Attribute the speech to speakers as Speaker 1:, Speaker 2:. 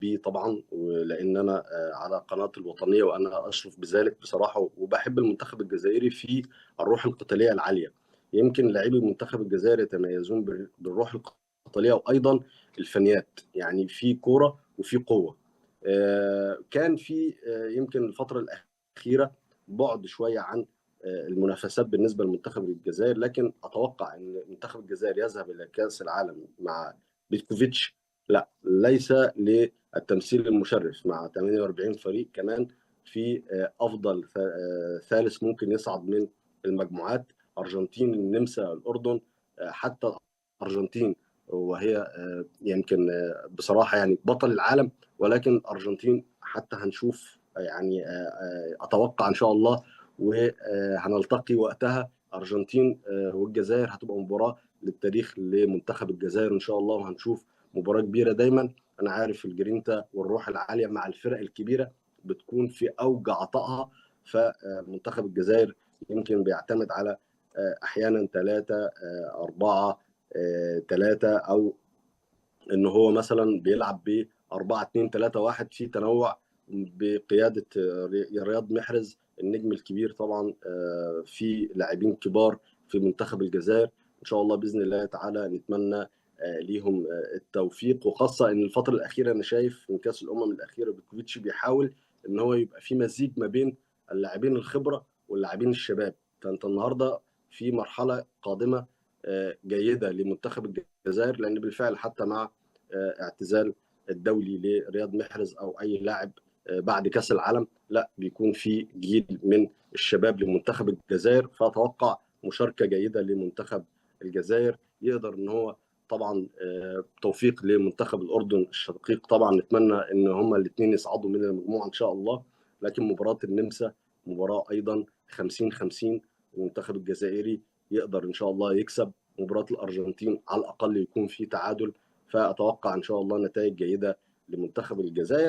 Speaker 1: بيه طبعا، ولان انا على قناه الوطنيه وانا اشرف بذلك بصراحه، وبحب المنتخب الجزائري في الروح القتاليه العاليه. يمكن لاعبي المنتخب الجزائري يتميزون بالروح القتاليه وايضا الفنيات، يعني في كوره وفي قوه. كان في يمكن الفتره الاخيره بعد شويه عن المنافسات بالنسبه لمنتخب الجزائر، لكن اتوقع ان منتخب الجزائر يذهب الى كاس العالم مع بيتكوفيتش، لا ليس للتمثيل المشرف مع 48 فريق كمان في افضل ثالث ممكن يصعد من المجموعات، ارجنتين، النمسا، الاردن، حتى الارجنتين وهي يمكن بصراحه يعني بطل العالم، ولكن ارجنتين حتى هنشوف يعني اتوقع ان شاء الله وهنلتقي وقتها ارجنتين والجزائر، هتبقى مباراه للتاريخ لمنتخب الجزائر ان شاء الله، وهنشوف مباراه كبيره. دايما انا عارف الجرينتا والروح العاليه مع الفرق الكبيره بتكون في اوج عطائها، فمنتخب الجزائر يمكن بيعتمد على احيانا 3 4 3، او ان هو مثلا بيلعب ب 4 2 3 1 في تنوع بقياده رياض محرز النجم الكبير طبعا. في لاعبين كبار في منتخب الجزائر، ان شاء الله باذن الله تعالى نتمنى ليهم التوفيق، وخاصه ان الفتره الاخيره انا شايف من كاس الامم الاخيره بيكوفيتش بيحاول ان هو يبقى في مزيج ما بين اللاعبين الخبره واللاعبين الشباب. فانت النهارده في مرحله قادمه جيده لمنتخب الجزائر، لان بالفعل حتى مع اعتزال الدولي لرياض محرز او اي لاعب بعد كاس العالم، لا بيكون في جيل من الشباب لمنتخب الجزائر، فاتوقع مشاركه جيده لمنتخب الجزائر يقدر ان هو طبعا توفيق لمنتخب الاردن الشقيق. طبعا نتمنى ان هما الاثنين يصعدوا من المجموعه ان شاء الله، لكن مباراه النمسا مباراه ايضا 50-50، المنتخب الجزائري يقدر ان شاء الله يكسب. مباراه الارجنتين على الاقل يكون في تعادل، فاتوقع ان شاء الله نتائج جيده لمنتخب الجزائر.